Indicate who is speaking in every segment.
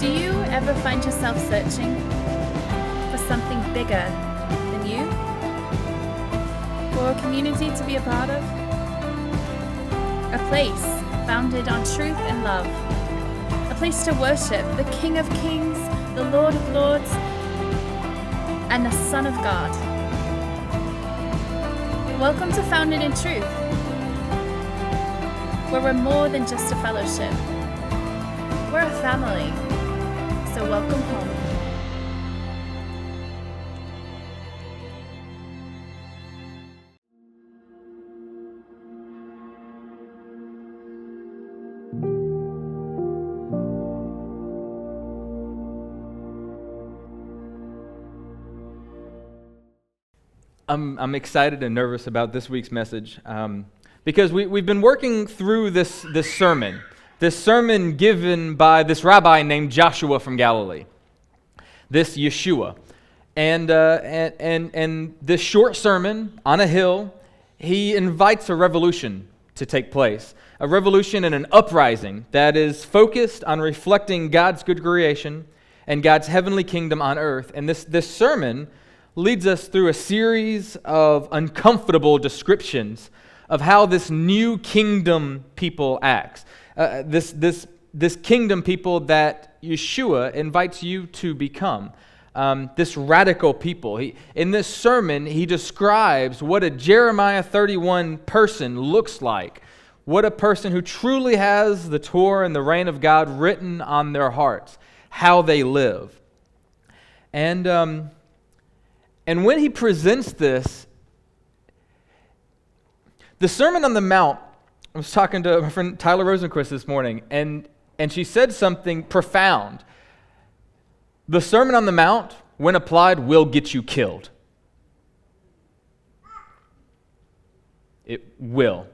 Speaker 1: Do you ever find yourself searching for something bigger than you? For a community to be a part of? A place founded on truth and love. A place to worship the King of Kings, the Lord of Lords, and the Son of God. Welcome to Founded in Truth, where we're more than just a fellowship. We're a family, so welcome home.
Speaker 2: I'm excited and nervous about this week's message because we've been working through this sermon given by this rabbi named Joshua from Galilee, this Yeshua, and this short sermon on a hill, he invites a revolution to take place, a revolution and an uprising that is focused on reflecting God's good creation and God's heavenly kingdom on earth. And this sermon leads us through a series of uncomfortable descriptions of how this new kingdom people acts. This kingdom people that Yeshua invites you to become. This radical people. In this sermon, he describes what a Jeremiah 31 person looks like. What a person who truly has the Torah and the reign of God written on their hearts. How they live. And when he presents this, the Sermon on the Mount, I was talking to my friend Tyler Rosenquist this morning, and she said something profound. The Sermon on the Mount, when applied, will get you killed. It will.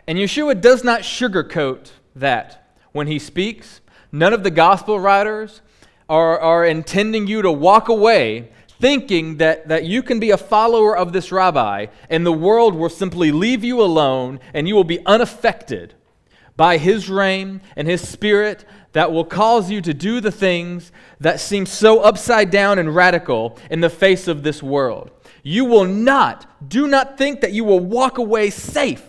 Speaker 2: And Yeshua does not sugarcoat that when he speaks. None of the gospel writers are intending you to walk away thinking that you can be a follower of this rabbi and the world will simply leave you alone and you will be unaffected by his reign and his spirit that will cause you to do the things that seem so upside down and radical in the face of this world. You will do not think that you will walk away safe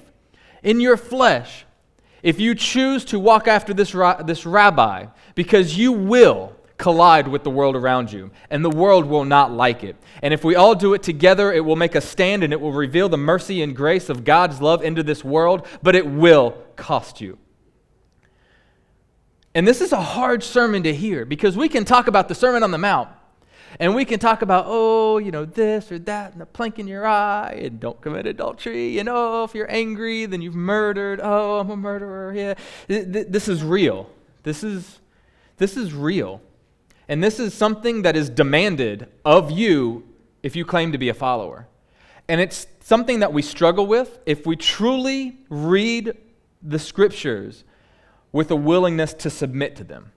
Speaker 2: in your flesh if you choose to walk after this rabbi, because you will collide with the world around you, and the world will not like it. And if we all do it together, it will make a stand, and it will reveal the mercy and grace of God's love into this world, but it will cost you. And this is a hard sermon to hear, because we can talk about the Sermon on the Mount, and we can talk about, this or that, and the plank in your eye, and don't commit adultery, and if you're angry, then you've murdered, I'm a murderer, yeah. This is real. This is real. And this is something that is demanded of you if you claim to be a follower. And it's something that we struggle with if we truly read the scriptures with a willingness to submit to them.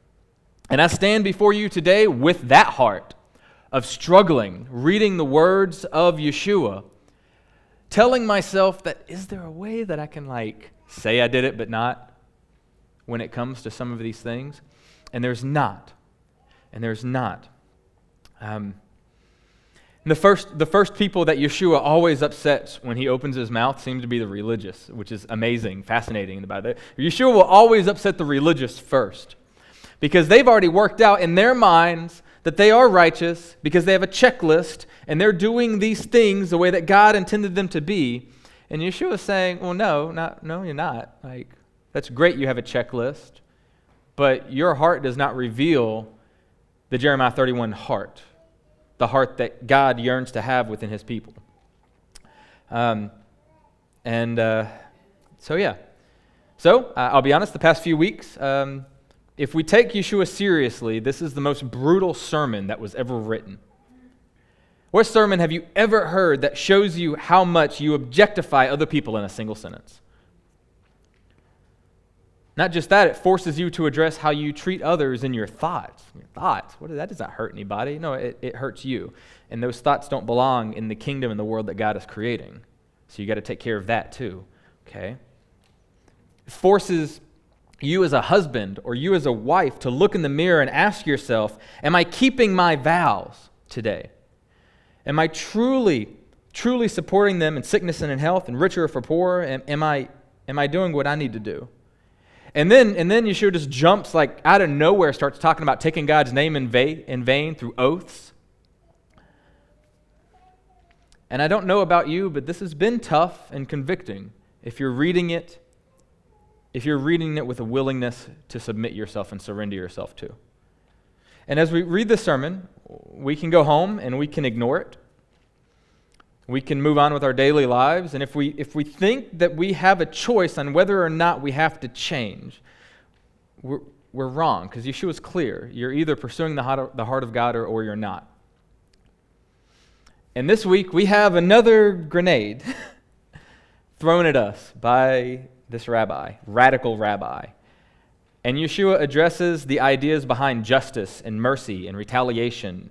Speaker 2: And I stand before you today with that heart of struggling, reading the words of Yeshua, telling myself that, is there a way that I can say I did it but not when it comes to some of these things? And there's not. And there's not. The first people that Yeshua always upsets when he opens his mouth seem to be the religious, which is amazing, fascinating about it. Yeshua will always upset the religious first, because they've already worked out in their minds that they are righteous because they have a checklist and they're doing these things the way that God intended them to be. And Yeshua is saying, well, no, you're not. That's great you have a checklist, but your heart does not reveal the Jeremiah 31 heart, the heart that God yearns to have within his people. So I'll be honest, the past few weeks, if we take Yeshua seriously, this is the most brutal sermon that was ever written. What sermon have you ever heard that shows you how much you objectify other people in a single sentence? Not just that, it forces you to address how you treat others in your thoughts. That does not hurt anybody. No, it hurts you. And those thoughts don't belong in the kingdom and the world that God is creating. So you got to take care of that too, okay? It forces you as a husband or you as a wife to look in the mirror and ask yourself, am I keeping my vows today? Am I truly supporting them in sickness and in health, and richer for poorer? Am I doing what I need to do? And then Yeshua just jumps like out of nowhere, starts talking about taking God's name in vain through oaths. And I don't know about you, but this has been tough and convicting if you're reading it with a willingness to submit yourself and surrender yourself to. And as we read this sermon, we can go home and we can ignore it. We can move on with our daily lives, and if we think that we have a choice on whether or not we have to change, we're wrong, because Yeshua's clear. You're either pursuing the heart of God or you're not. And this week we have another grenade thrown at us by this radical rabbi. And Yeshua addresses the ideas behind justice and mercy and retaliation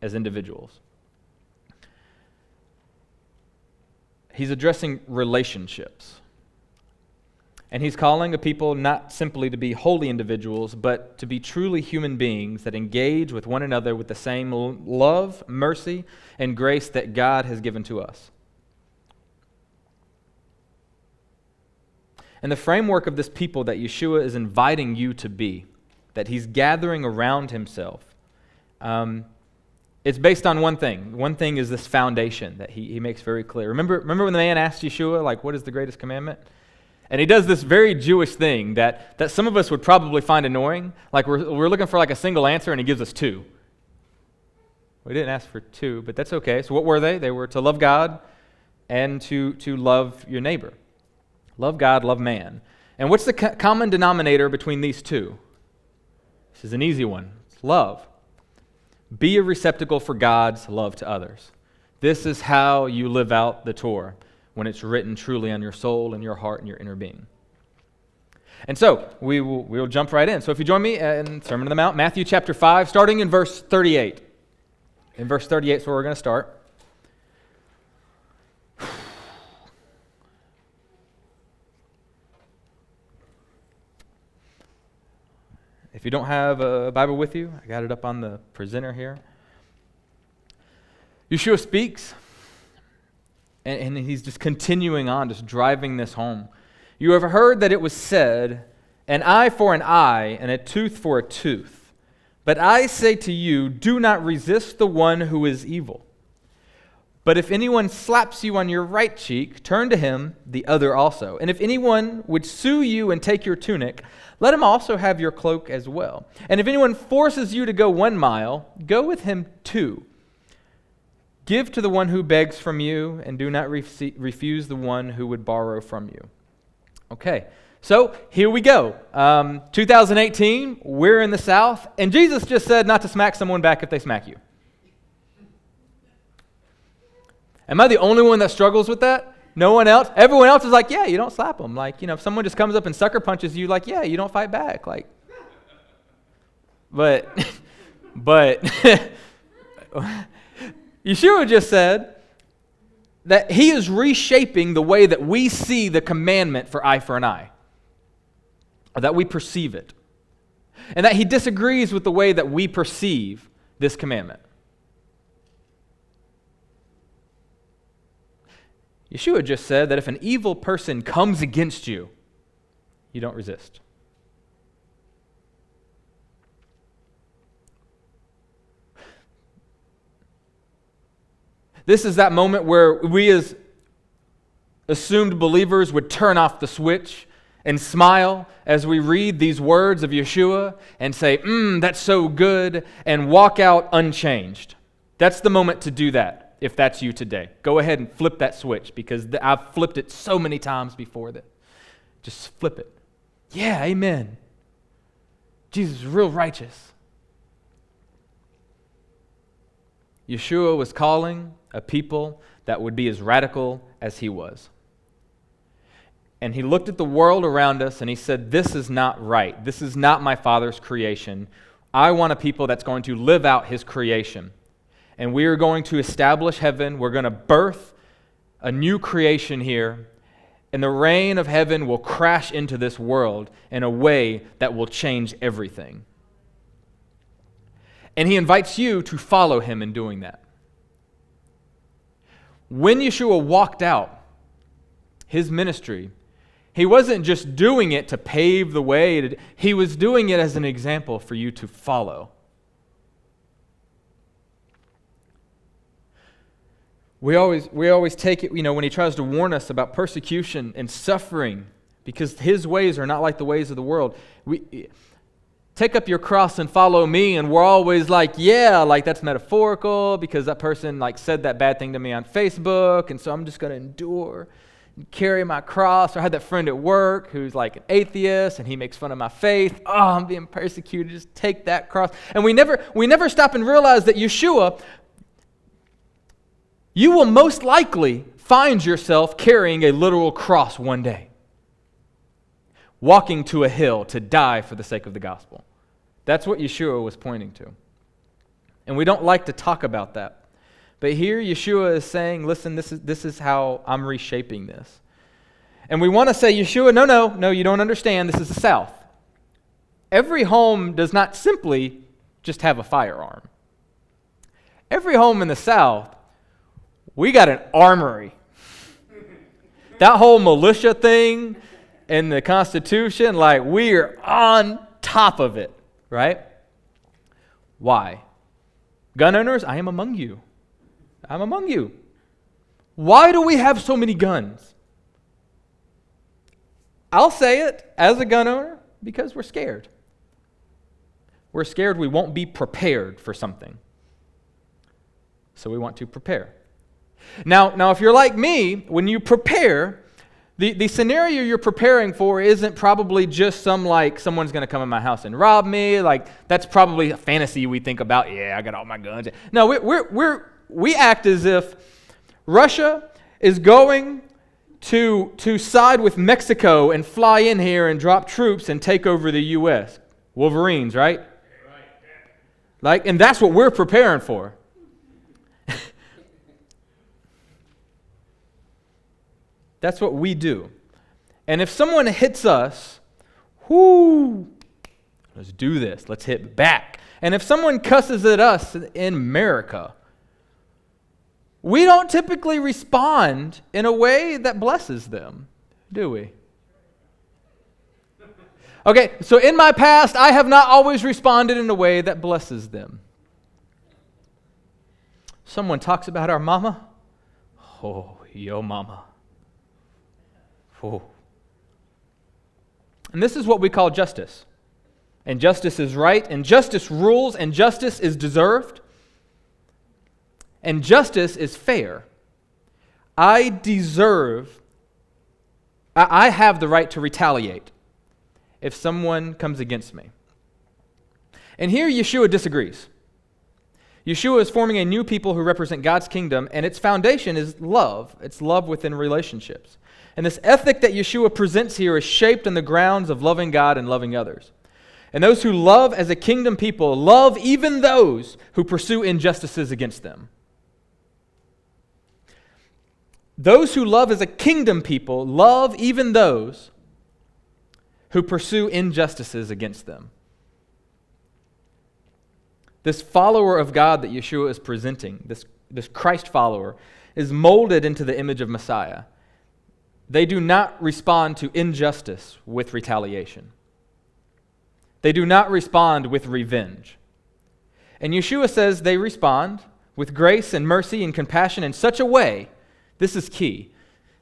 Speaker 2: as individuals. He's addressing relationships. And he's calling a people not simply to be holy individuals, but to be truly human beings that engage with one another with the same love, mercy, and grace that God has given to us. And the framework of this people that Yeshua is inviting you to be, that he's gathering around himself, it's based on one thing. One thing is this foundation that he makes very clear. Remember when the man asked Yeshua, like, what is the greatest commandment? And he does this very Jewish thing that some of us would probably find annoying. Like we're looking for like a single answer, and he gives us two. We didn't ask for two, but that's okay. So what were they? They were to love God and to love your neighbor. Love God, love man. And what's the common denominator between these two? This is an easy one. It's love. Be a receptacle for God's love to others. This is how you live out the Torah, when it's written truly on your soul and your heart and your inner being. And so we will jump right in. So if you join me in Sermon on the Mount, Matthew chapter 5, starting in verse 38. In verse 38 is where we're going to start. If you don't have a Bible with you, I got it up on the presenter here. Yeshua speaks, and he's just continuing on, just driving this home. You have heard that it was said, an eye for an eye and a tooth for a tooth. But I say to you, do not resist the one who is evil. But if anyone slaps you on your right cheek, turn to him the other also. And if anyone would sue you and take your tunic, let him also have your cloak as well. And if anyone forces you to go 1 mile, go with him 2. Give to the one who begs from you, and do not refuse the one who would borrow from you. Okay, so here we go. 2018, we're in the South, and Jesus just said not to smack someone back if they smack you. Am I the only one that struggles with that? No one else? Everyone else is like, yeah, you don't slap them. Like, if someone just comes up and sucker punches you, like, yeah, you don't fight back. Like, but Yeshua just said that he is reshaping the way that we see the commandment for eye for an eye, or that we perceive it, and that he disagrees with the way that we perceive this commandment. Yeshua just said that if an evil person comes against you, you don't resist. This is that moment where we as assumed believers would turn off the switch and smile as we read these words of Yeshua and say, that's so good, and walk out unchanged. That's the moment to do that. If that's you today, go ahead and flip that switch, because I've flipped it so many times before that. Just flip it. Yeah, amen. Jesus is real righteous. Yeshua was calling a people that would be as radical as he was. And he looked at the world around us and he said, this is not right. This is not my Father's creation. I want a people that's going to live out his creation. And we are going to establish heaven. We're going to birth a new creation here. And the reign of heaven will crash into this world in a way that will change everything. And he invites you to follow him in doing that. When Yeshua walked out his ministry, he wasn't just doing it to pave the way. He was doing it as an example for you to follow. We always take it, when he tries to warn us about persecution and suffering, because his ways are not like the ways of the world. We take up your cross and follow me, and we're always like, yeah, like that's metaphorical because that person like said that bad thing to me on Facebook, and so I'm just going to endure and carry my cross. Or I had that friend at work who's like an atheist, and he makes fun of my faith. Oh, I'm being persecuted. Just take that cross. And we never stop and realize that Yeshua, you will most likely find yourself carrying a literal cross one day, walking to a hill to die for the sake of the gospel. That's what Yeshua was pointing to. And we don't like to talk about that. But here Yeshua is saying, listen, this is how I'm reshaping this. And we want to say, Yeshua, no, you don't understand. This is the South. Every home does not simply just have a firearm. Every home in the South, we got an armory. That whole militia thing in the Constitution, like we are on top of it, right? Why? Gun owners, I am among you. I'm among you. Why do we have so many guns? I'll say it as a gun owner, because we're scared. We're scared we won't be prepared for something. So we want to prepare. Now, if you're like me, when you prepare, the scenario you're preparing for isn't probably just someone's going to come in my house and rob me. Like that's probably a fantasy we think about. Yeah, I got all my guns. No, we act as if Russia is going to side with Mexico and fly in here and drop troops and take over the U.S. Wolverines, right? And that's what we're preparing for. That's what we do. And if someone hits us, let's do this. Let's hit back. And if someone cusses at us in America, we don't typically respond in a way that blesses them, do we? Okay, so in my past, I have not always responded in a way that blesses them. Someone talks about our mama. Oh, yo mama. Oh. And this is what we call justice. And justice is right, and justice rules, and justice is deserved, and justice is fair. I have the right to retaliate if someone comes against me. And here Yeshua disagrees. Yeshua is forming a new people who represent God's kingdom, and its foundation is love. It's love within relationships. And this ethic that Yeshua presents here is shaped on the grounds of loving God and loving others. And those who love as a kingdom people love even those who pursue injustices against them. Those who love as a kingdom people love even those who pursue injustices against them. This follower of God that Yeshua is presenting, this Christ follower, is molded into the image of Messiah. They do not respond to injustice with retaliation. They do not respond with revenge. And Yeshua says they respond with grace and mercy and compassion in such a way, this is key,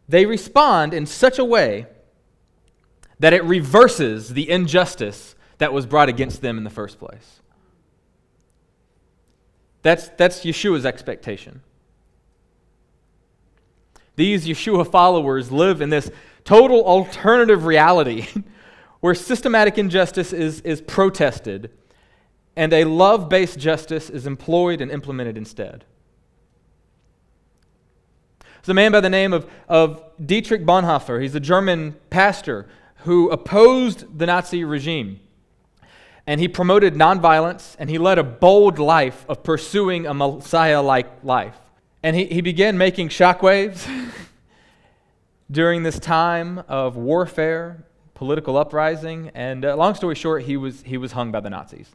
Speaker 2: they respond in such a way that it reverses the injustice that was brought against them in the first place. That's Yeshua's expectation. These Yeshua followers live in this total alternative reality where systematic injustice is protested and a love-based justice is employed and implemented instead. There's a man by the name of Dietrich Bonhoeffer. He's a German pastor who opposed the Nazi regime. And he promoted nonviolence, and he led a bold life of pursuing a Messiah-like life. And he began making shockwaves during this time of warfare, political uprising, and long story short, he was hung by the Nazis.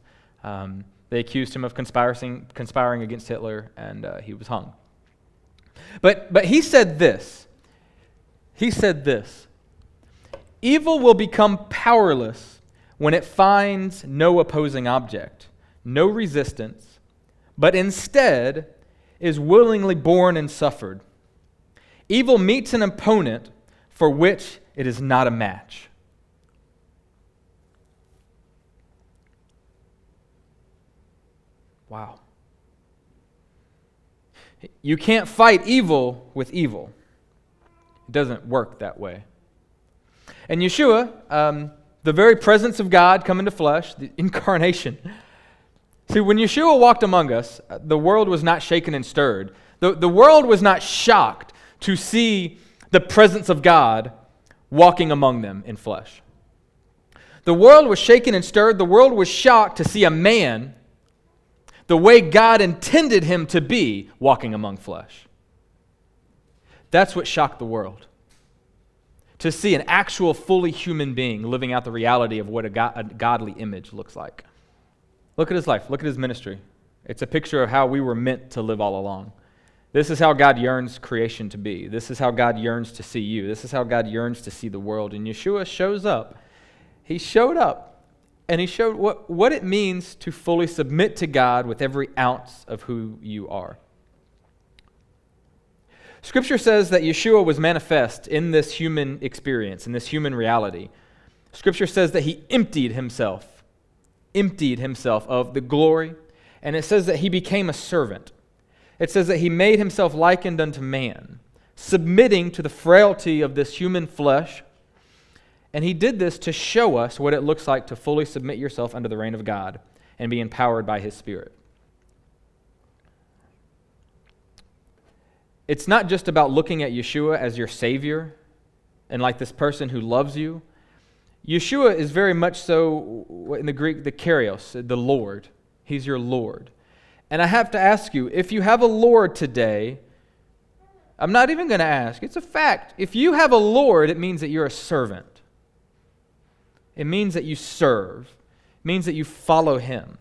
Speaker 2: They accused him of conspiring against Hitler, and he was hung. But he said this. He said this. Evil will become powerless when it finds no opposing object, no resistance, but instead is willingly borne and suffered. Evil meets an opponent for which it is not a match. Wow. You can't fight evil with evil. It doesn't work that way. And Yeshua, the very presence of God come into flesh, the incarnation. See, when Yeshua walked among us, the world was not shaken and stirred. The world was not shocked to see the presence of God walking among them in flesh. The world was shaken and stirred. The world was shocked to see a man the way God intended him to be walking among flesh. That's what shocked the world. To see an actual fully human being living out the reality of what a godly image looks like. Look at his life. Look at his ministry. It's a picture of how we were meant to live all along. This is how God yearns creation to be. This is how God yearns to see you. This is how God yearns to see the world. And Yeshua shows up. He showed up. And he showed what it means to fully submit to God with every ounce of who you are. Scripture says that Yeshua was manifest in this human experience, in this human reality. Scripture says that he emptied himself of the glory. And it says that he became a servant. It says that he made himself likened unto man, submitting to the frailty of this human flesh. And he did this to show us what it looks like to fully submit yourself under the reign of God and be empowered by his Spirit. It's not just about looking at Yeshua as your Savior and like this person who loves you. Yeshua is very much so, in the Greek, the Kyrios, the Lord. He's your Lord. And I have to ask you, if you have a Lord today, I'm not even going to ask. It's a fact. If you have a Lord, it means that you're a servant. It means that you serve. It means that you follow him.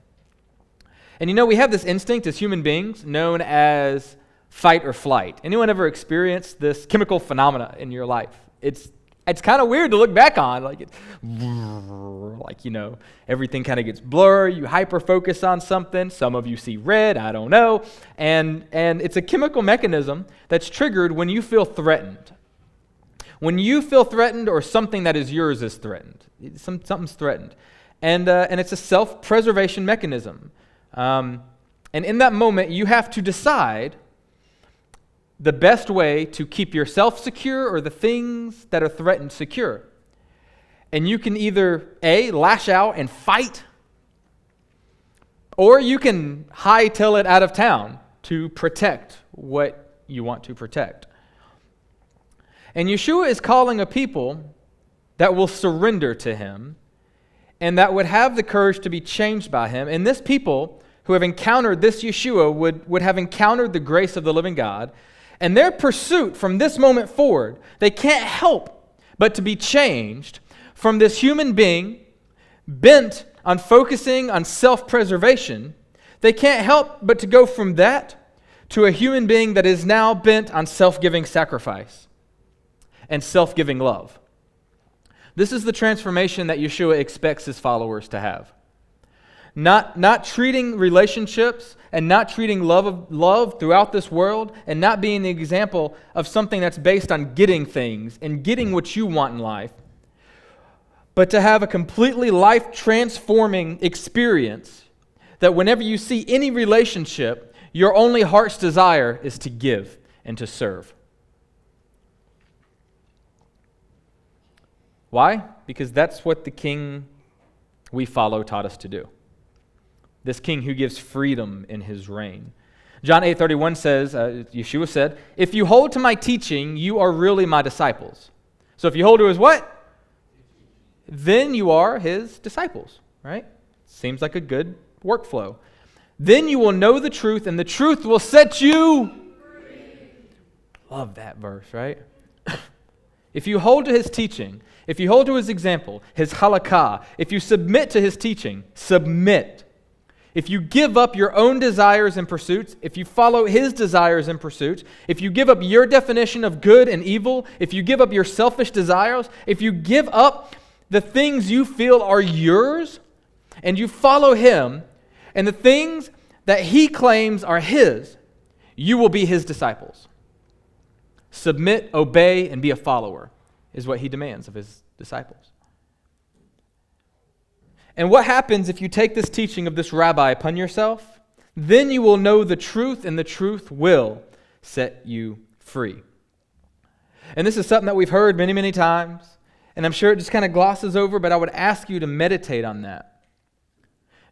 Speaker 2: And you know, we have this instinct as human beings known as fight or flight. Anyone ever experienced this chemical phenomena in your life? It's kind of weird to look back on. Everything kind of gets blurry. You hyper-focus on something. Some of you see red, I don't know. And it's a chemical mechanism that's triggered when you feel threatened. When you feel threatened or something that is yours is threatened. Something's threatened. And it's a self-preservation mechanism. And in that moment, you have to decide the best way to keep yourself secure or the things that are threatened secure. And you can either, A, lash out and fight, or you can hightail it out of town to protect what you want to protect. And Yeshua is calling a people that will surrender to him and that would have the courage to be changed by him. And this people who have encountered this Yeshua would have encountered the grace of the living God. And their pursuit from this moment forward, they can't help but to be changed from this human being bent on focusing on self-preservation. They can't help but to go from that to a human being that is now bent on self-giving sacrifice and self-giving love. This is the transformation that Yeshua expects his followers to have. Not treating relationships and not treating love throughout this world and not being the example of something that's based on getting things and getting what you want in life, but to have a completely life-transforming experience that whenever you see any relationship, your only heart's desire is to give and to serve. Why? Because that's what the king we follow taught us to do. This king who gives freedom in his reign. John 8:31 says, Yeshua said, "If you hold to my teaching, you are really my disciples." So if you hold to his what? Then you are his disciples, right? Seems like a good workflow. Then you will know the truth, and the truth will set you free. Love that verse, right? if you hold to his teaching, if you hold to his example, his halakha, if you submit to his teaching, submit. If you give up your own desires and pursuits, if you follow his desires and pursuits, if you give up your definition of good and evil, if you give up your selfish desires, if you give up the things you feel are yours, and you follow him, and the things that he claims are his, you will be his disciples. Submit, obey, and be a follower is what he demands of his disciples. And what happens if you take this teaching of this rabbi upon yourself? Then you will know the truth, and the truth will set you free. And this is something that we've heard many, many times, and I'm sure it just kind of glosses over, but I would ask you to meditate on that.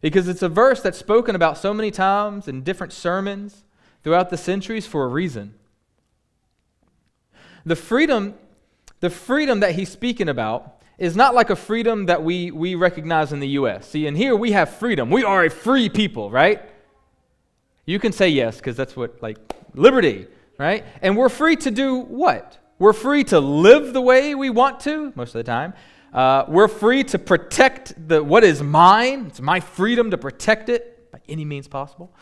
Speaker 2: Because it's a verse that's spoken about so many times in different sermons throughout the centuries for a reason. The freedom that he's speaking about is not like a freedom that we recognize in the U.S. See, and here we have freedom. We are a free people, right? You can say yes, because that's what, like, liberty, right? And we're free to do what? We're free to live the way we want to, most of the time. We're free to protect what is mine. It's my freedom to protect it by any means possible.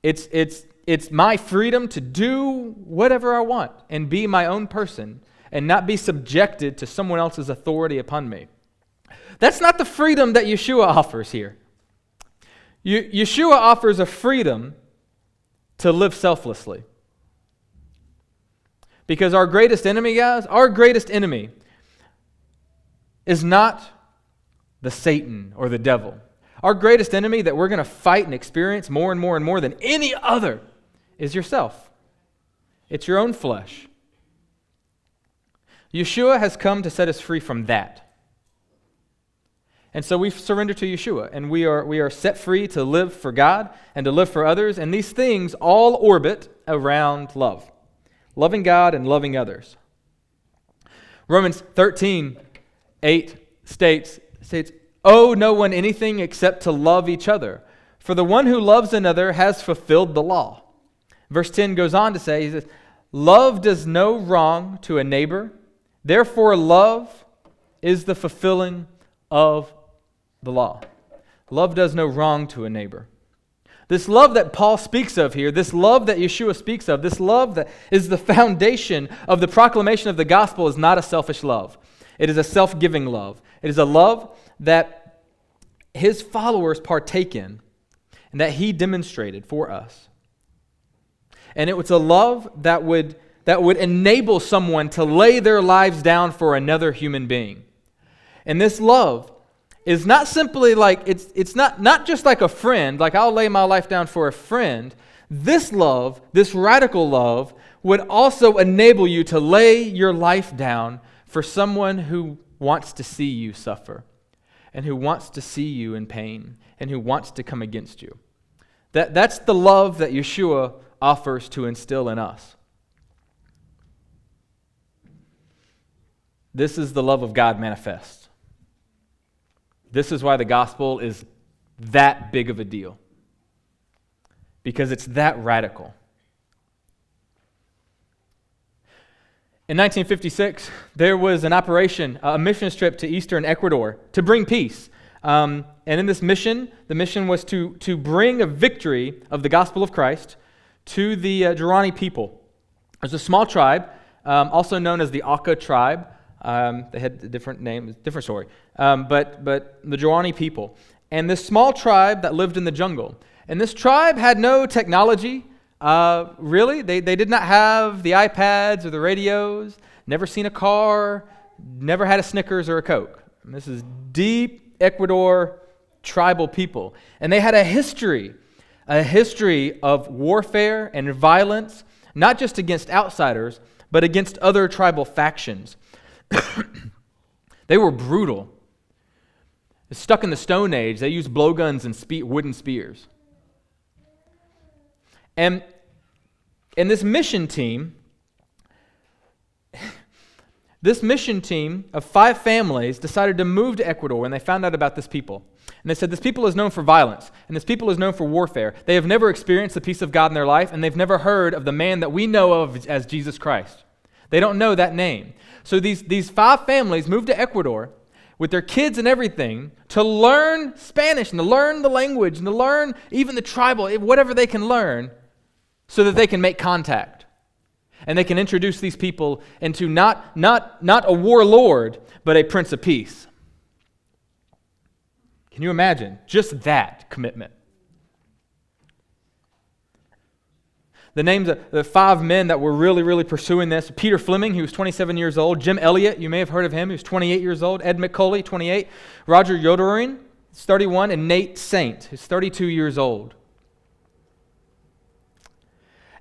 Speaker 2: It's my freedom to do whatever I want and be my own person and not be subjected to someone else's authority upon me. That's not the freedom that Yeshua offers here. Yeshua offers a freedom to live selflessly. Because our greatest enemy, guys, our greatest enemy is not the Satan or the devil. Our greatest enemy that we're going to fight and experience more and more and more than any other is yourself. It's your own flesh. Yeshua has come to set us free from that. And so we surrender to Yeshua, and we are set free to live for God and to live for others, and these things all orbit around love. Loving God and loving others. Romans 13:8 states, owe no one anything except to love each other, for the one who loves another has fulfilled the law. Verse 10 goes on to say, he says, love does no wrong to a neighbor, therefore love is the fulfilling of the law. Love does no wrong to a neighbor. This love that Paul speaks of here, this love that Yeshua speaks of, this love that is the foundation of the proclamation of the gospel is not a selfish love. It is a self-giving love. It is a love that his followers partake in and that he demonstrated for us. And it was a love that would enable someone to lay their lives down for another human being. And this love is not simply like, it's not just like a friend, like I'll lay my life down for a friend. This love, this radical love, would also enable you to lay your life down for someone who wants to see you suffer and who wants to see you in pain and who wants to come against you. That's the love that Yeshua offers to instill in us. This is the love of God manifest. This is why the gospel is that big of a deal. Because it's that radical. In 1956, there was an operation, a mission trip to eastern Ecuador to bring peace. And in this mission, the mission was to bring a victory of the gospel of Christ to the Guarani people. There's a small tribe, also known as the Auca tribe. They had a different name, different story. But the Guarani people. And this small tribe that lived in the jungle. And this tribe had no technology, really. They did not have the iPads or the radios, never seen a car, never had a Snickers or a Coke. And this is deep Ecuador tribal people. And they had a history of warfare and violence, not just against outsiders, but against other tribal factions. They were brutal. Stuck in the Stone Age, they used blowguns and wooden spears. And this mission team of 5 families decided to move to Ecuador when they found out about this people. And they said, this people is known for violence, and this people is known for warfare. They have never experienced the peace of God in their life, and they've never heard of the man that we know of as Jesus Christ. They don't know that name. So these 5 families moved to Ecuador with their kids and everything to learn Spanish and to learn the language and to learn even the tribal, whatever they can learn, so that they can make contact. And they can introduce these people into not a warlord, but a prince of peace. Can you imagine just that commitment? The names of the 5 men that were really pursuing this: Peter Fleming, he was 27 years old; Jim Elliott, you may have heard of him, he was 28 years old; Ed McCauley, 28; Roger Yoderin, 31; and Nate Saint, who's 32 years old.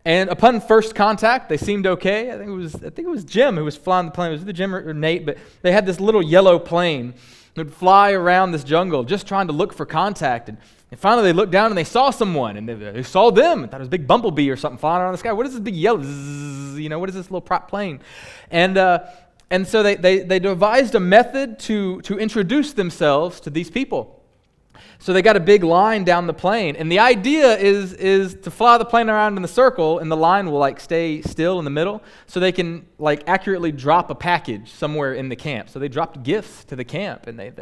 Speaker 2: And upon first contact, they seemed okay. I think it was Jim who was flying the plane. It was either Jim or Nate, but they had this little yellow plane that would fly around this jungle just trying to look for contact. And finally they looked down and they saw someone, and they saw them and thought it was a big bumblebee or something flying around the sky. What is this big yellow, zzz, what is this little prop plane? And so they devised a method to introduce themselves to these people. So they got a big line down the plane, and the idea is to fly the plane around in the circle, and the line will stay still in the middle, so they can accurately drop a package somewhere in the camp. So they dropped gifts to the camp, and they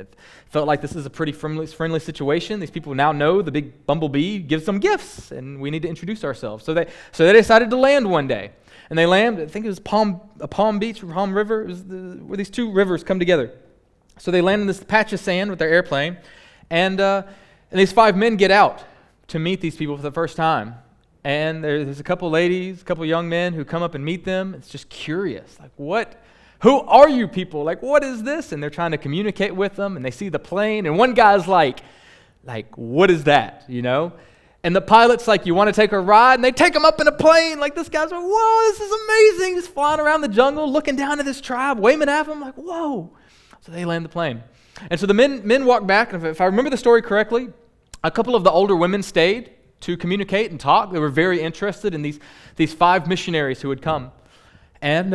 Speaker 2: felt like this is a pretty friendly situation. These people now know the big bumblebee gives them gifts, and we need to introduce ourselves. So they decided to land one day, and they landed. I think it was Palm Beach or Palm River. It was where these 2 rivers come together. So they landed in this patch of sand with their airplane. And these 5 men get out to meet these people for the first time. And there's a couple ladies, a couple young men who come up and meet them. It's just curious. Who are you people? What is this? And they're trying to communicate with them, and they see the plane. And one guy's like, what is that? And the pilot's like, you want to take a ride? And they take him up in a plane. This guy's like, whoa, this is amazing. He's flying around the jungle, looking down at this tribe, waving at them, whoa. So they land the plane. And so the men walked back, and if I remember the story correctly, a couple of the older women stayed to communicate and talk. They were very interested in these 5 missionaries who had come. And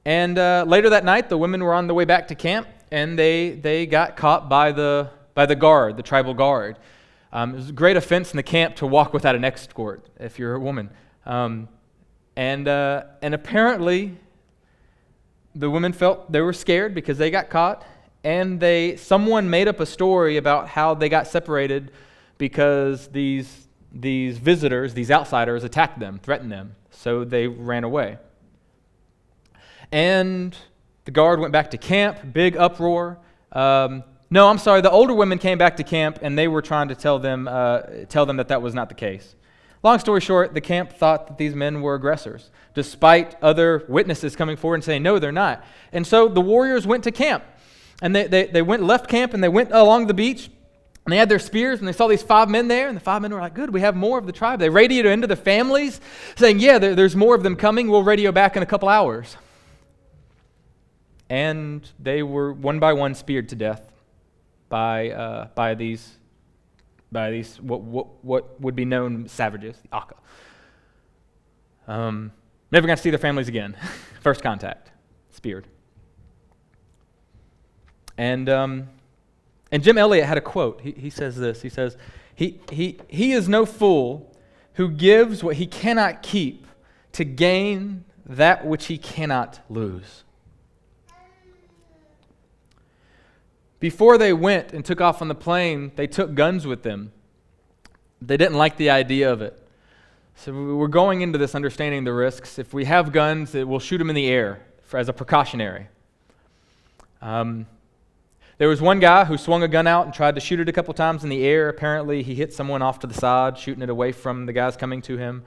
Speaker 2: later that night, the women were on the way back to camp, and they got caught by the guard, the tribal guard. It was a great offense in the camp to walk without an escort if you're a woman. And apparently, the women felt they were scared because they got caught. And someone made up a story about how they got separated because these visitors, these outsiders, attacked them, threatened them. So they ran away. And the guard went back to camp, big uproar. No, I'm sorry, the older women came back to camp, and they were trying to tell them that was not the case. Long story short, the camp thought that these men were aggressors, despite other witnesses coming forward and saying, no, they're not. And so the warriors went to camp. And they left camp, and they went along the beach, and they had their spears, and they saw these 5 men there, and the 5 men were like, good, we have more of the tribe. They radioed into their families, saying, yeah, there's more of them coming. We'll radio back in a couple hours. And they were one by one speared to death by these what would be known savages, the Aka. Never got to see their families again. First contact, speared. And Jim Elliott had a quote. He says this. He says, he is no fool who gives what he cannot keep to gain that which he cannot lose. Before they went and took off on the plane, they took guns with them. They didn't like the idea of it. So we're going into this understanding the risks. If we have guns, we'll shoot them in the air as a precautionary. There was one guy who swung a gun out and tried to shoot it a couple times in the air. Apparently, he hit someone off to the side, shooting it away from the guys coming to him.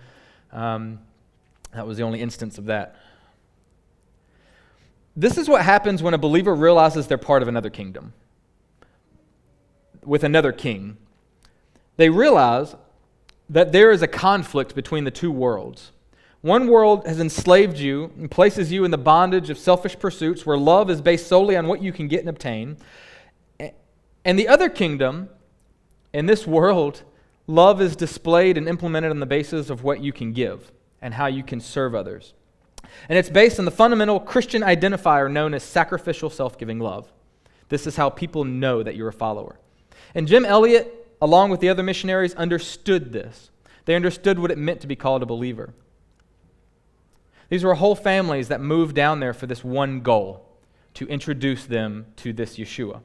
Speaker 2: That was the only instance of that. This is what happens when a believer realizes they're part of another kingdom, with another king. They realize that there is a conflict between the 2 worlds. One world has enslaved you and places you in the bondage of selfish pursuits where love is based solely on what you can get and obtain. And the other kingdom, in this world, love is displayed and implemented on the basis of what you can give and how you can serve others. And it's based on the fundamental Christian identifier known as sacrificial self-giving love. This is how people know that you're a follower. And Jim Elliott, along with the other missionaries, understood this. They understood what it meant to be called a believer. These were whole families that moved down there for this one goal, to introduce them to this Yeshua.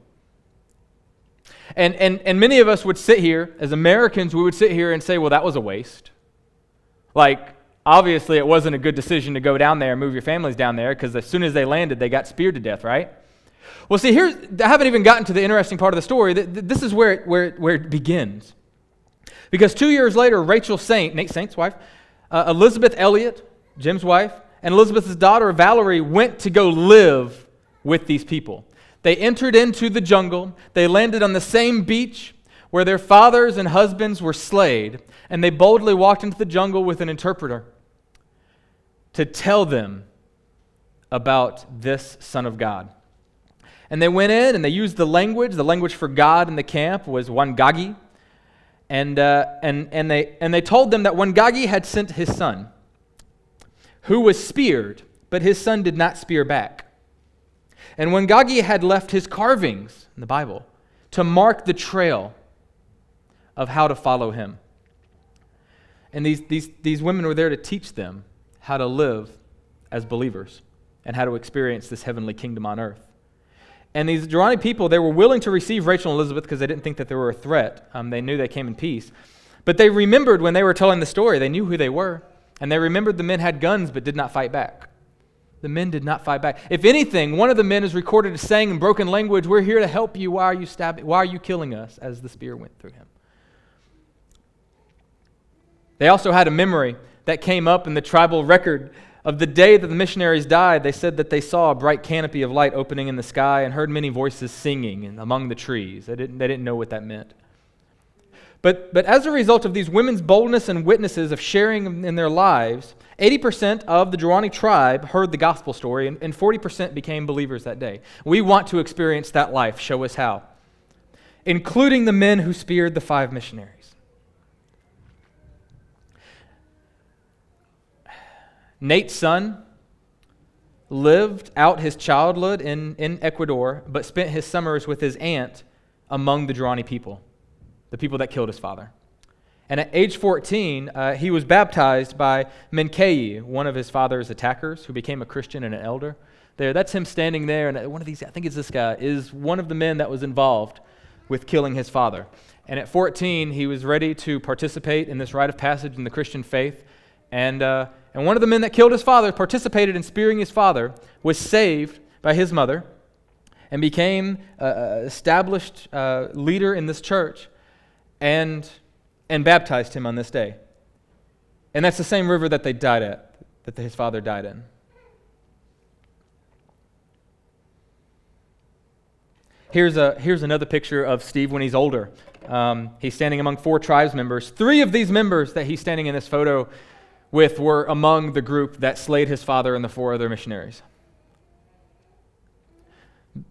Speaker 2: And many of us would sit here, as Americans, we would sit here and say, well, that was a waste. Like, obviously it wasn't a good decision to go down there and move your families down there, because as soon as they landed, they got speared to death, right? Well, see, I haven't even gotten to the interesting part of the story. This is where it begins. Because 2 years later, Rachel Saint, Nate Saint's wife, Elizabeth Elliot, Jim's wife, and Elizabeth's daughter, Valerie, went to go live with these people. They entered into the jungle. They landed on the same beach where their fathers and husbands were slayed, and they boldly walked into the jungle with an interpreter to tell them about this Son of God. And they went in and they used the language for God in the camp was Wangagi, and they told them that Wangagi had sent his son, who was speared, but his son did not spear back. And Wangagi had left his carvings in the Bible to mark the trail of how to follow him. And these women were there to teach them how to live as believers and how to experience this heavenly kingdom on earth. And these Durrani people, they were willing to receive Rachel and Elizabeth because they didn't think that they were a threat. They knew they came in peace. But they remembered when they were telling the story, they knew who they were. And they remembered the men had guns but did not fight back. The men did not fight back. If anything, one of the men is recorded as saying in broken language, "We're here to help you. Why are you stabbing? Why are you killing us?" as the spear went through him. They also had a memory that came up in the tribal record of the day that the missionaries died. They said that they saw a bright canopy of light opening in the sky and heard many voices singing among the trees. They didn't know what that meant. But as a result of these women's boldness and witnesses of sharing in their lives, 80% of the Durrani tribe heard the gospel story, and 40% became believers that day. We want to experience that life. Show us how. Including the men who speared the 5 missionaries. Nate's son lived out his childhood in Ecuador, but spent his summers with his aunt among the Durrani people, the people that killed his father. And at age 14, he was baptized by Menkeyi, one of his father's attackers, who became a Christian and an elder. That's him standing there, and one of these, I think it's this guy, is one of the men that was involved with killing his father. And at 14, he was ready to participate in this rite of passage in the Christian faith. And one of the men that killed his father participated in spearing his father, was saved by his mother, and became an established leader in this church, and baptized him on this day. And that's the same river that they died at, that his father died in. Here's another picture of Steve when he's older. He's standing among 4 tribes members. 3 of these members that he's standing in this photo with were among the group that slayed his father and the 4 other missionaries.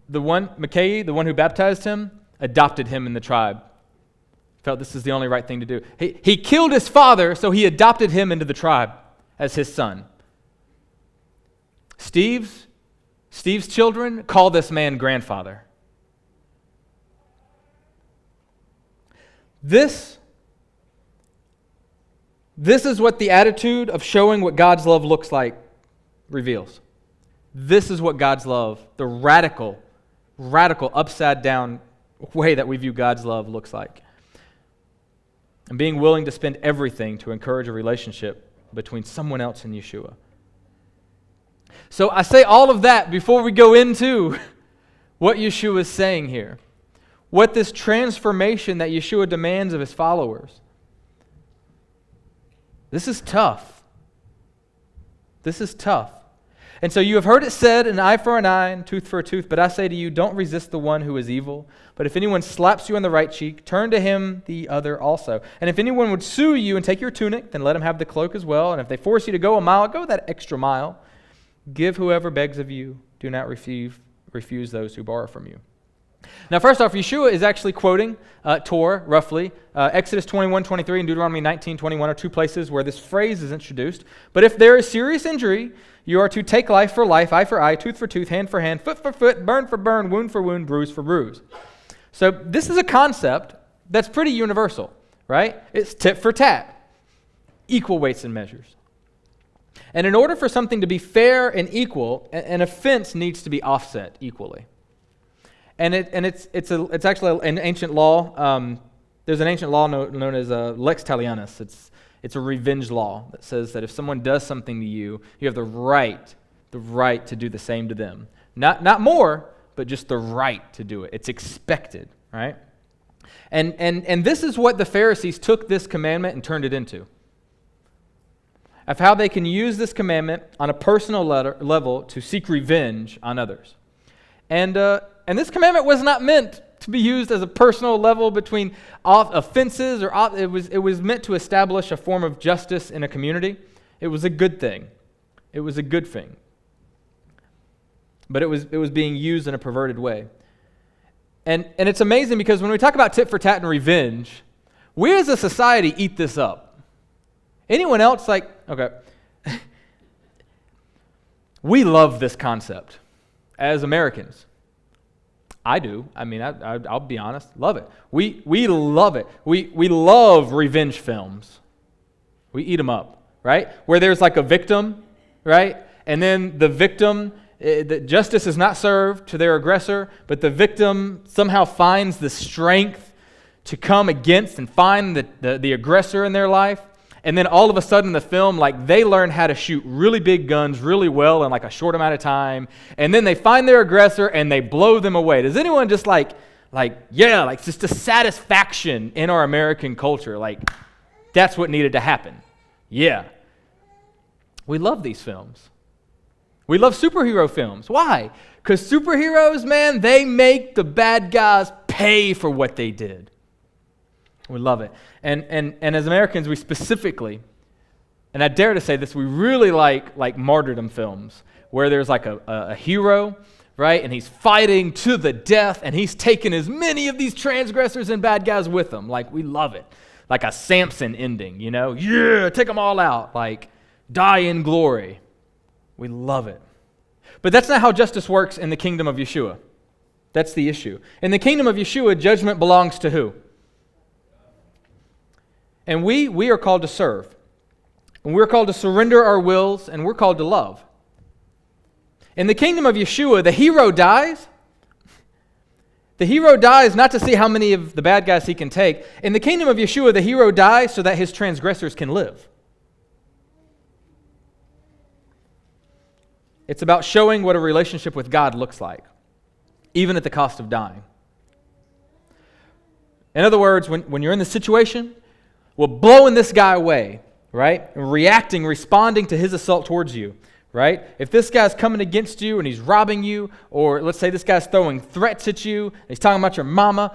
Speaker 2: The one, Menkeyi, the one who baptized him, adopted him in the tribe. Felt this is the only right thing to do. He killed his father, so he adopted him into the tribe as his son. Steve's children call this man grandfather. This is what the attitude of showing what God's love looks like reveals. This is what God's love, the radical, upside down way that we view God's love looks like. And being willing to spend everything to encourage a relationship between someone else and Yeshua. So I say all of that before we go into what Yeshua is saying here. What this transformation that Yeshua demands of his followers. This is tough. This is tough. And so you have heard it said, an eye for an eye and tooth for a tooth, but I say to you, don't resist the one who is evil. But if anyone slaps you on the right cheek, turn to him the other also. And if anyone would sue you and take your tunic, then let him have the cloak as well. And if they force you to go a mile, go that extra mile. Give whoever begs of you. Do not refuse those who borrow from you. Now, first off, Yeshua is actually quoting Torah, roughly. Exodus 21:23 and Deuteronomy 19:21 are 2 places where this phrase is introduced. But if there is serious injury, you are to take life for life, eye for eye, tooth for tooth, hand for hand, foot for foot, burn for burn, wound for wound, bruise for bruise. So this is a concept that's pretty universal, right? It's tit for tat, equal weights and measures. And in order for something to be fair and equal, an offense needs to be offset equally. And it's actually an ancient law. There's an ancient law known as lex talionis. It's a revenge law that says that if someone does something to you, you have the right to do the same to them. Not more, but just the right to do it. It's expected, right? And this is what the Pharisees took this commandment and turned it into. Of how they can use this commandment on a personal level to seek revenge on others. And this commandment was not meant to be used as a personal level between offenses, or it was meant to establish a form of justice in a community. It was a good thing. It was a good thing. But it was being used in a perverted way. And it's amazing because when we talk about tit for tat and revenge, we as a society eat this up. Anyone else okay. We love this concept as Americans. I do. I mean, I'll be honest. Love it. We love it. We love revenge films. We eat them up, right? Where there's like a victim, right? And then the victim, the justice is not served to their aggressor, but the victim somehow finds the strength to come against and find the aggressor in their life. And then all of a sudden in the film, they learn how to shoot really big guns really well in a short amount of time. And then they find their aggressor and they blow them away. Does anyone just just a satisfaction in our American culture? That's what needed to happen. Yeah. We love these films. We love superhero films. Why? Because superheroes, man, they make the bad guys pay for what they did. We love it. And as Americans, we specifically, and I dare to say this, we really like martyrdom films where there's a hero, right? And he's fighting to the death, and he's taking as many of these transgressors and bad guys with him. We love it. Like a Samson ending, Yeah, take them all out. Die in glory. We love it. But that's not how justice works in the kingdom of Yeshua. That's the issue. In the kingdom of Yeshua, judgment belongs to who? And we are called to serve. And we're called to surrender our wills, and we're called to love. In the kingdom of Yeshua, the hero dies. The hero dies not to see how many of the bad guys he can take. In the kingdom of Yeshua, the hero dies so that his transgressors can live. It's about showing what a relationship with God looks like, even at the cost of dying. In other words, when you're in the situation, blowing this guy away, right? Responding to his assault towards you, right? If this guy's coming against you and he's robbing you, or let's say this guy's throwing threats at you, and he's talking about your mama,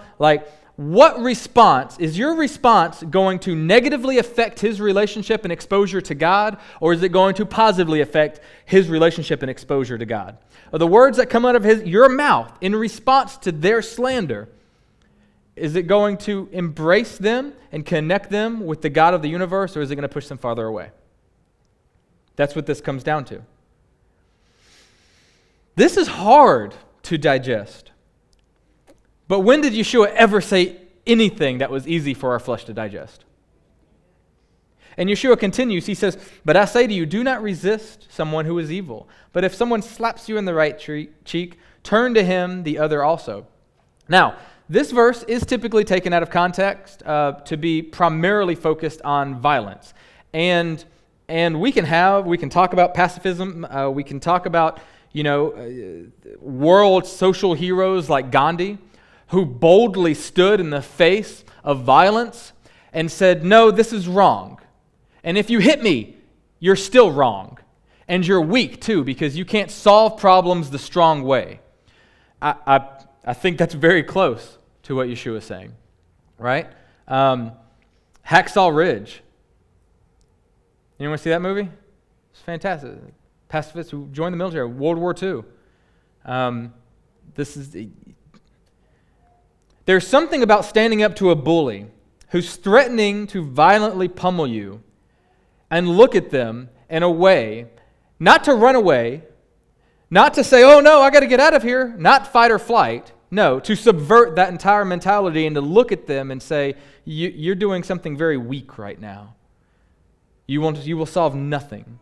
Speaker 2: what response, is your response going to negatively affect his relationship and exposure to God, or is it going to positively affect his relationship and exposure to God? Are the words that come out of your mouth in response to their slander, is it going to embrace them and connect them with the God of the universe, or is it going to push them farther away? That's what this comes down to. This is hard to digest. But when did Yeshua ever say anything that was easy for our flesh to digest? And Yeshua continues, he says, "But I say to you, do not resist someone who is evil. But if someone slaps you in the right cheek, turn to him the other also." Now, this verse is typically taken out of context to be primarily focused on violence. And we can talk about pacifism. We can talk about, world social heroes like Gandhi, who boldly stood in the face of violence and said, "No, this is wrong. And if you hit me, you're still wrong. And you're weak too, because you can't solve problems the strong way." I think that's very close to what Yeshua is saying, right? Hacksaw Ridge. You want to see that movie? It's fantastic. Pacifists who joined the military, World War II. There's something about standing up to a bully who's threatening to violently pummel you and look at them in a way, not to run away, not to say, "Oh no, I got to get out of here," not fight or flight. No, to subvert that entire mentality and to look at them and say, "You're doing something very weak right now. You will solve nothing."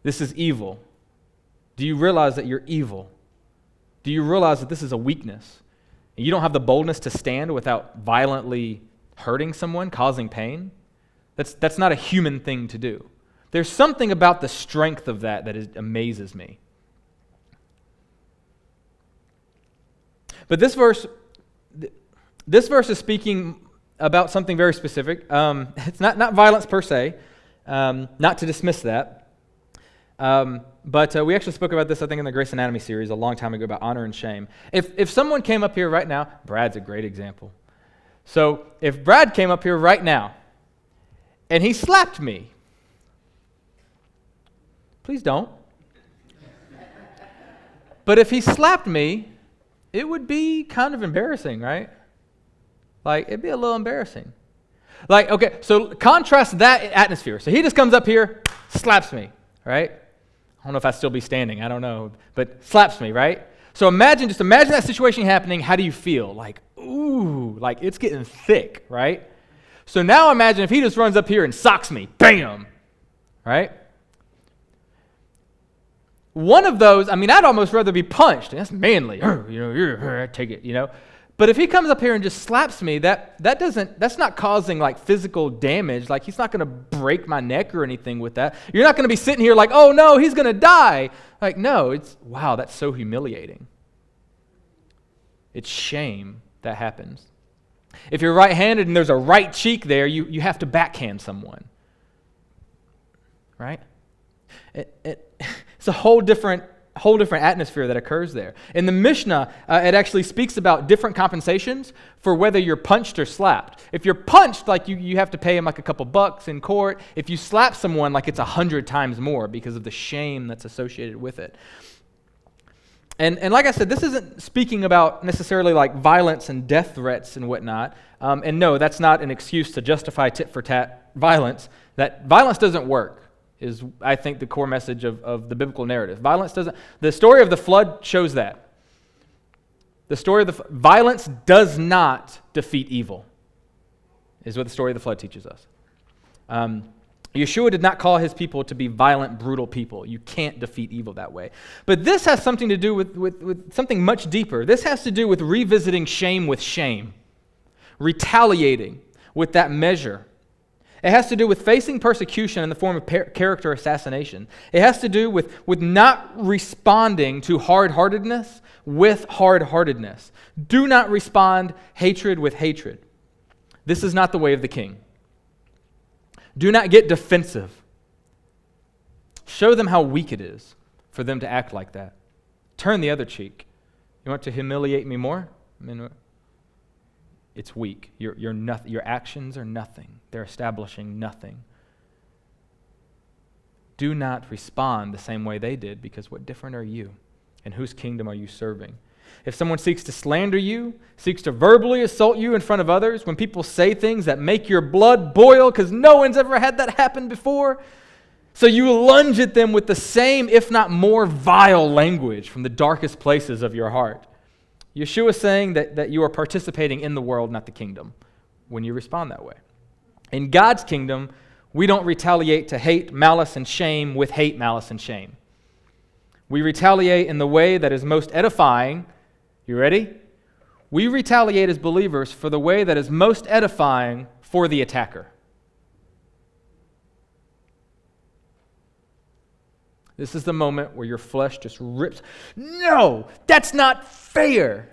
Speaker 2: This is evil. Do you realize that you're evil? Do you realize that this is a weakness? And you don't have the boldness to stand without violently hurting someone, causing pain? That's not a human thing to do. There's something about the strength of that amazes me. But this verse is speaking about something very specific. It's not violence per se, not to dismiss that. But we actually spoke about this, I think, in the Grace Anatomy series a long time ago about honor and shame. If someone came up here right now, Brad's a great example. So if Brad came up here right now and he slapped me, please don't. But if he slapped me, it would be kind of embarrassing, right? Like, it'd be a little embarrassing. Like, okay, so contrast that atmosphere. So he just comes up here, slaps me, right? I don't know if I'd still be standing, I don't know, but slaps me, right? So imagine that situation happening. How do you feel? Like, ooh, like it's getting thick, right? So now imagine if he just runs up here and socks me, bam, right? One of those, I'd almost rather be punched. That's manly. I take it, But if he comes up here and just slaps me, that's not causing like physical damage. Like he's not going to break my neck or anything with that. You're not going to be sitting here like, oh no, he's going to die. Like, no, wow, that's so humiliating. It's shame that happens. If you're right-handed and there's a right cheek there, you have to backhand someone. Right? It's a whole different atmosphere that occurs there. In the Mishnah, it actually speaks about different compensations for whether you're punched or slapped. If you're punched, like you have to pay him like a couple bucks in court. If you slap someone, like it's 100 times more because of the shame that's associated with it. And like I said, this isn't speaking about necessarily like violence and death threats and whatnot. And no, that's not an excuse to justify tit-for-tat violence. That violence doesn't work is, I think, the core message of the biblical narrative. The story of the flood shows that. The story of violence does not defeat evil, is what the story of the flood teaches us. Yeshua did not call his people to be violent, brutal people. You can't defeat evil that way. But this has something to do with something much deeper. This has to do with revisiting shame with shame, retaliating with that measure. It has to do with facing persecution in the form of character assassination. It has to do with not responding to hard-heartedness with hard-heartedness. Do not respond hatred with hatred. This is not the way of the king. Do not get defensive. Show them how weak it is for them to act like that. Turn the other cheek. You want to humiliate me more? It's weak. You're nothing. Your actions are nothing. They're establishing nothing. Do not respond the same way they did, because what different are you? And whose kingdom are you serving? If someone seeks to slander you, seeks to verbally assault you in front of others, when people say things that make your blood boil because no one's ever had that happen before, so you lunge at them with the same, if not more, vile language from the darkest places of your heart. Yeshua is saying that you are participating in the world, not the kingdom, when you respond that way. In God's kingdom, we don't retaliate to hate, malice, and shame with hate, malice, and shame. We retaliate in the way that is most edifying. You ready? We retaliate as believers for the way that is most edifying for the attacker. This is the moment where your flesh just rips. No, that's not fair.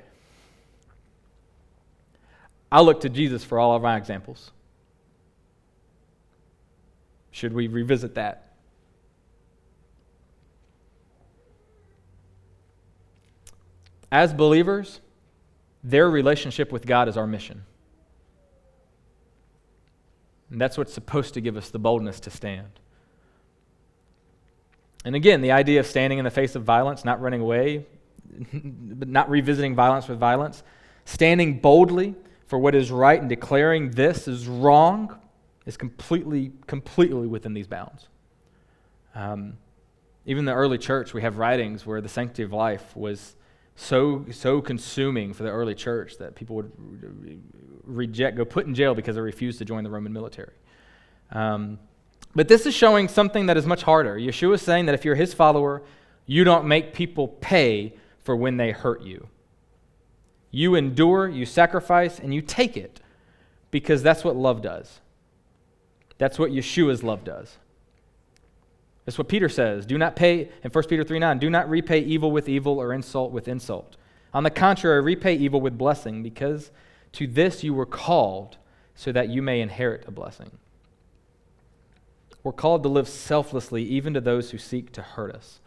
Speaker 2: I look to Jesus for all of my examples. Should we revisit that? As believers, their relationship with God is our mission. And that's what's supposed to give us the boldness to stand. And again, the idea of standing in the face of violence, not running away, but not revisiting violence with violence, standing boldly for what is right and declaring this is wrong, is completely within these bounds. Even the early church, we have writings where the sanctity of life was so consuming for the early church that people would reject, go put in jail because they refused to join the Roman military. But this is showing something that is much harder. Yeshua is saying that if you're his follower, you don't make people pay for when they hurt you. You endure, you sacrifice, and you take it because that's what love does. That's what Yeshua's love does. That's what Peter says. Do not pay, in 1 Peter 3:9, do not repay evil with evil or insult with insult. On the contrary, repay evil with blessing, because to this you were called so that you may inherit a blessing. We're called to live selflessly even to those who seek to hurt us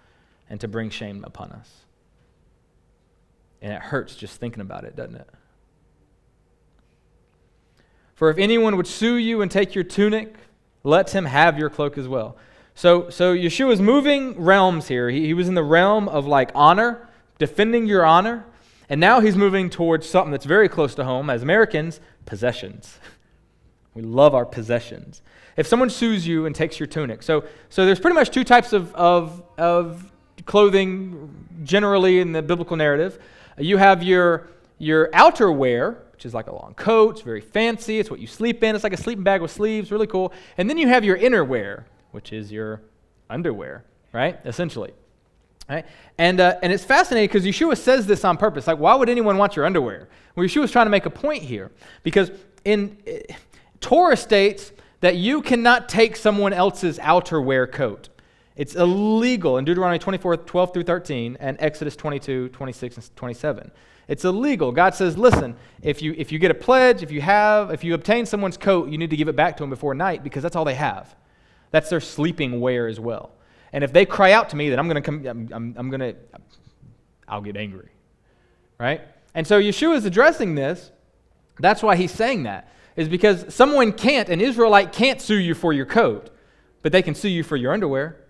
Speaker 2: and to bring shame upon us. And it hurts just thinking about it, doesn't it? For if anyone would sue you and take your tunic, let him have your cloak as well. So Yeshua's moving realms here. He was in the realm of like honor, defending your honor, and now he's moving towards something that's very close to home. As Americans, possessions. We love our possessions. If someone sues you and takes your tunic, so there's pretty much two types of clothing generally in the biblical narrative. You have your outer wear, which is like a long coat. It's very fancy. It's what you sleep in. It's like a sleeping bag with sleeves, really cool. And then you have your inner wear, which is your underwear, right? Essentially, right? And it's fascinating because Yeshua says this on purpose. Like, why would anyone want your underwear? Well, Yeshua's trying to make a point here because in Torah states that you cannot take someone else's outerwear coat. It's illegal in Deuteronomy 24:12 through 13 and Exodus 22:26 and 27. It's illegal. God says, listen, if you get a pledge, if you obtain someone's coat, you need to give it back to them before night because that's all they have. That's their sleeping wear as well. And if they cry out to me, then I'll get angry, right? And so Yeshua is addressing this. That's why he's saying that, is because an Israelite can't sue you for your coat, but they can sue you for your underwear.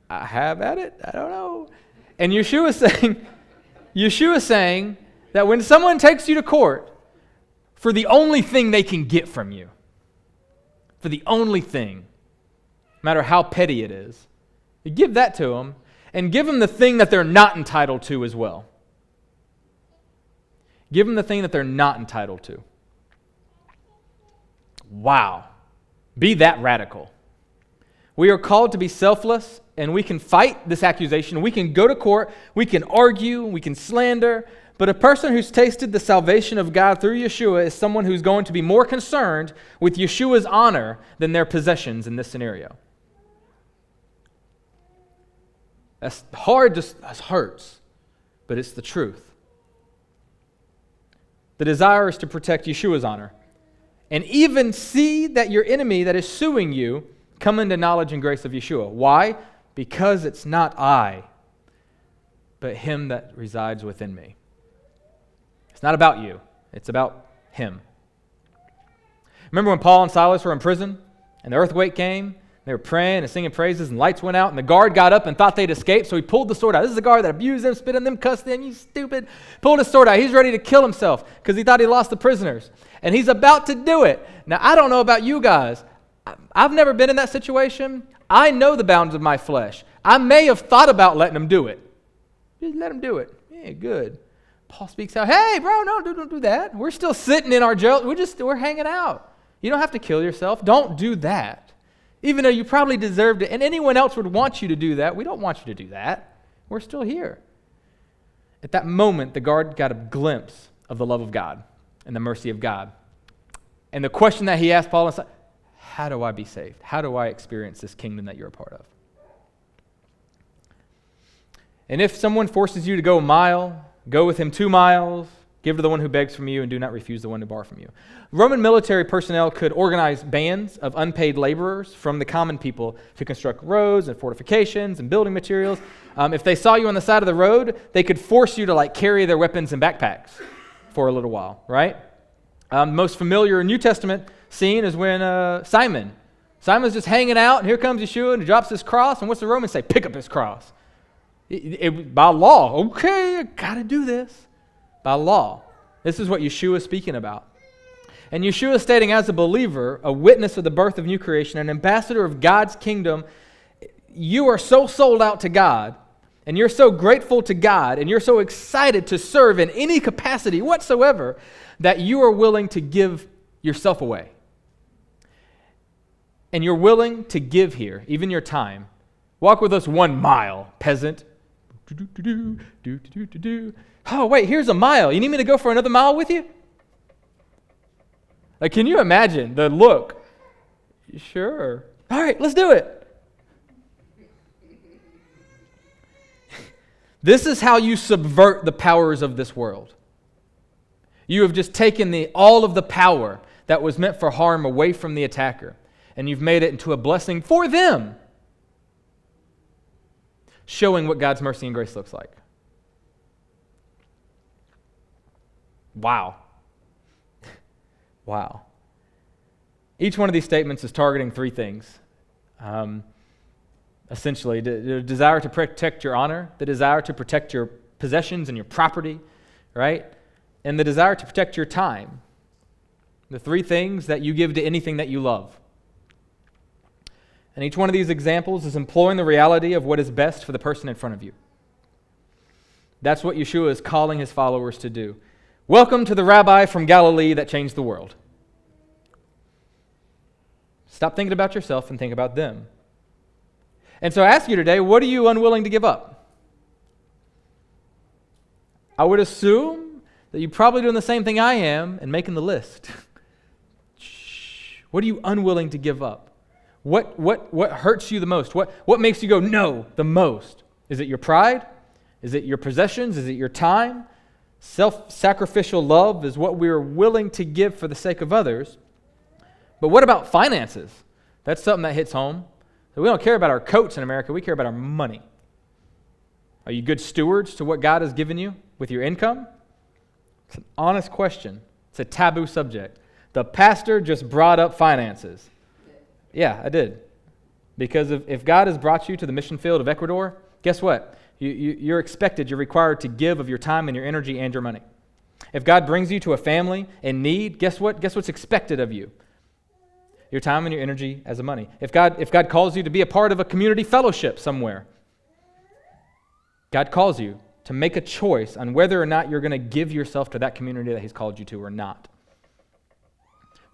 Speaker 2: I have at it. I don't know. And Yeshua is saying that when someone takes you to court for the only thing they can get from you, for the only thing, no matter how petty it is, you give that to them and give them the thing that they're not entitled to as well. Give them the thing that they're not entitled to. Wow. Be that radical. We are called to be selfless, and we can fight this accusation. We can go to court. We can argue. We can slander. But a person who's tasted the salvation of God through Yeshua is someone who's going to be more concerned with Yeshua's honor than their possessions in this scenario. That's hard, that hurts, but it's the truth. The desire is to protect Yeshua's honor. And even see that your enemy that is suing you come into knowledge and grace of Yeshua. Why? Because it's not I, but him that resides within me. It's not about you. It's about him. Remember when Paul and Silas were in prison and the earthquake came? They were praying and singing praises and lights went out and the guard got up and thought they'd escape, so he pulled the sword out. This is the guard that abused them, spit on them, cussed them, you stupid. Pulled his sword out. He's ready to kill himself because he thought he lost the prisoners. And he's about to do it. Now, I don't know about you guys. I've never been in that situation. I know the bounds of my flesh. I may have thought about letting him do it. Just let him do it. Yeah, good. Paul speaks out, hey, bro, no, don't do that. We're still sitting in our jail. We're hanging out. You don't have to kill yourself. Don't do that. Even though you probably deserved it, and anyone else would want you to do that, we don't want you to do that. We're still here. At that moment, the guard got a glimpse of the love of God and the mercy of God. And the question that he asked Paul is, how do I be saved? How do I experience this kingdom that you're a part of? And if someone forces you to go a mile, go with him 2 miles, give to the one who begs from you, and do not refuse the one who borrows from you. Roman military personnel could organize bands of unpaid laborers from the common people to construct roads and fortifications and building materials. If they saw you on the side of the road, they could force you to carry their weapons in backpacks for a little while, right? Most familiar New Testament scene is when Simon's just hanging out, and here comes Yeshua, and he drops his cross, and what's the Romans say? Pick up his cross. By law, okay, I got to do this. By law. This is what Yeshua is speaking about. And Yeshua is stating, as a believer, a witness of the birth of new creation, an ambassador of God's kingdom, you are so sold out to God, and you're so grateful to God, and you're so excited to serve in any capacity whatsoever, that you are willing to give yourself away. and you're willing to give here, even your time, walk with us 1 mile, peasant. Oh, wait, here's a mile. You need me to go for another mile with you? Like, can you imagine the look? Sure. All right, let's do it. This is how you subvert the powers of this world. You have just taken all of the power that was meant for harm away from the attacker, and you've made it into a blessing for them, showing what God's mercy and grace looks like. Wow. Wow. Each one of these statements is targeting 3 things. Essentially, the desire to protect your honor, the desire to protect your possessions and your property, right? And the desire to protect your time. The 3 things that you give to anything that you love. And each one of these examples is employing the reality of what is best for the person in front of you. That's what Yeshua is calling his followers to do. Welcome to the rabbi from Galilee that changed the world. Stop thinking about yourself and think about them. And so I ask you today, what are you unwilling to give up? I would assume that you're probably doing the same thing I am and making the list. What are you unwilling to give up? What hurts you the most? What makes you go no the most? Is it your pride? Is it your possessions? Is it your time? Self-sacrificial love is what we are willing to give for the sake of others. But what about finances? That's something that hits home. So we don't care about our coats in America. We care about our money. Are you good stewards to what God has given you with your income? It's an honest question. It's a taboo subject. The pastor just brought up finances. Yeah, I did. Because if God has brought you to the mission field of Ecuador, guess what? You're expected, you're required to give of your time and your energy and your money. If God brings you to a family in need, guess what? Guess what's expected of you? Your time and your energy as a money. If God calls you to be a part of a community fellowship somewhere, God calls you to make a choice on whether or not you're going to give yourself to that community that he's called you to or not.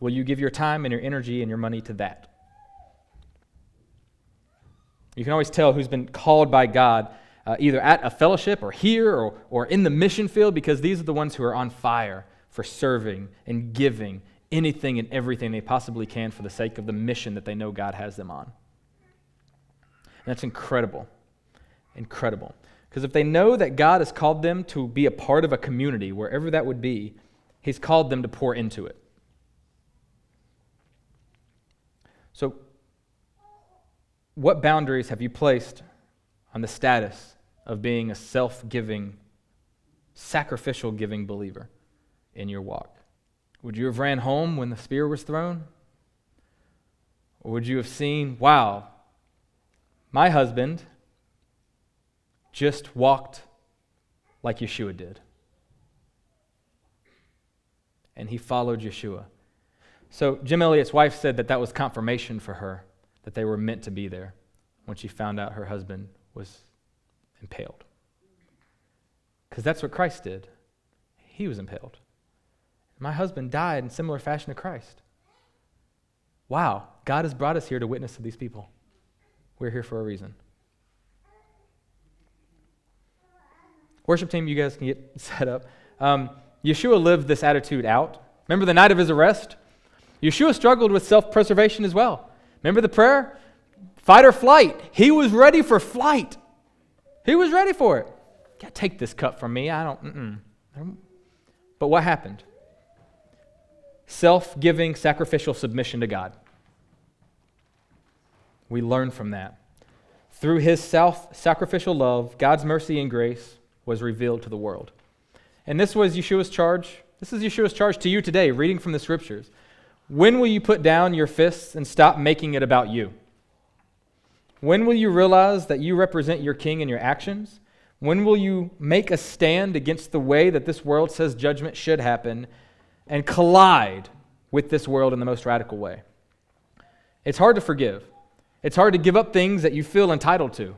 Speaker 2: Will you give your time and your energy and your money to that? You can always tell who's been called by God either at a fellowship or here or in the mission field, because these are the ones who are on fire for serving and giving anything and everything they possibly can for the sake of the mission that they know God has them on. And that's incredible. Incredible. Because if they know that God has called them to be a part of a community, wherever that would be, he's called them to pour into it. So, what boundaries have you placed on the status of being a self-giving, sacrificial giving believer in your walk? Would you have ran home when the spear was thrown? Or would you have seen, wow, my husband just walked like Yeshua did. And he followed Yeshua. So Jim Elliot's wife said that was confirmation for her, that they were meant to be there when she found out her husband was impaled. Because that's what Christ did. He was impaled. My husband died in similar fashion to Christ. Wow, God has brought us here to witness to these people. We're here for a reason. Worship team, you guys can get set up. Yeshua lived this attitude out. Remember the night of his arrest? Yeshua struggled with self-preservation as well. Remember the prayer? Fight or flight. He was ready for flight. He was ready for it. God, take this cup from me. I don't. But what happened? Self-giving, sacrificial submission to God. We learn from that. Through his self-sacrificial love, God's mercy and grace was revealed to the world. And this was Yeshua's charge. This is Yeshua's charge to you today, reading from the scriptures. When will you put down your fists and stop making it about you? When will you realize that you represent your king in your actions? When will you make a stand against the way that this world says judgment should happen and collide with this world in the most radical way? It's hard to forgive. It's hard to give up things that you feel entitled to.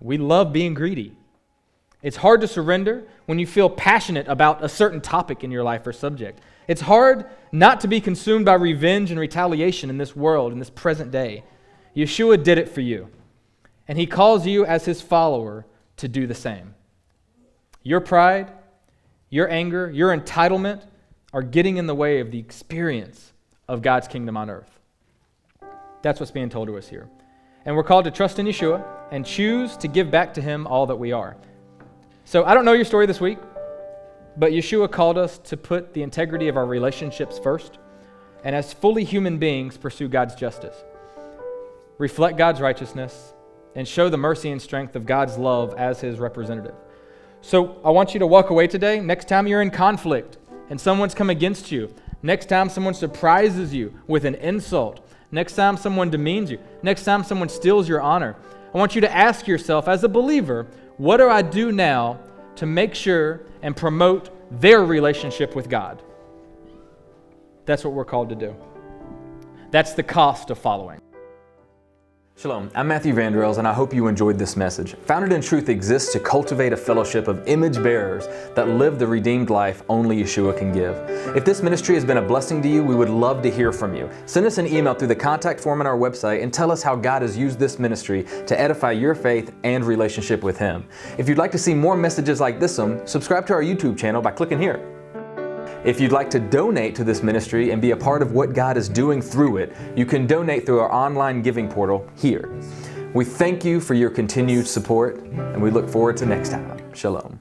Speaker 2: We love being greedy. It's hard to surrender when you feel passionate about a certain topic in your life or subject. It's hard not to be consumed by revenge and retaliation in this world, in this present day. Yeshua did it for you, and he calls you as his follower to do the same. Your pride, your anger, your entitlement are getting in the way of the experience of God's kingdom on earth. That's what's being told to us here. And we're called to trust in Yeshua and choose to give back to him all that we are. So I don't know your story this week, but Yeshua called us to put the integrity of our relationships first, and as fully human beings, pursue God's justice, reflect God's righteousness, and show the mercy and strength of God's love as his representative. So I want you to walk away today. Next time you're in conflict and someone's come against you, next time someone surprises you with an insult, next time someone demeans you, next time someone steals your honor, I want you to ask yourself, as a believer, what do I do now to make sure and promote their relationship with God? That's what we're called to do. That's the cost of following.
Speaker 3: Shalom, I'm Matthew Vanderels, and I hope you enjoyed this message. Founded in Truth exists to cultivate a fellowship of image bearers that live the redeemed life only Yeshua can give. If this ministry has been a blessing to you, we would love to hear from you. Send us an email through the contact form on our website and tell us how God has used this ministry to edify your faith and relationship with Him. If you'd like to see more messages like this one, subscribe to our YouTube channel by clicking here. If you'd like to donate to this ministry and be a part of what God is doing through it, you can donate through our online giving portal here. We thank you for your continued support, and we look forward to next time. Shalom.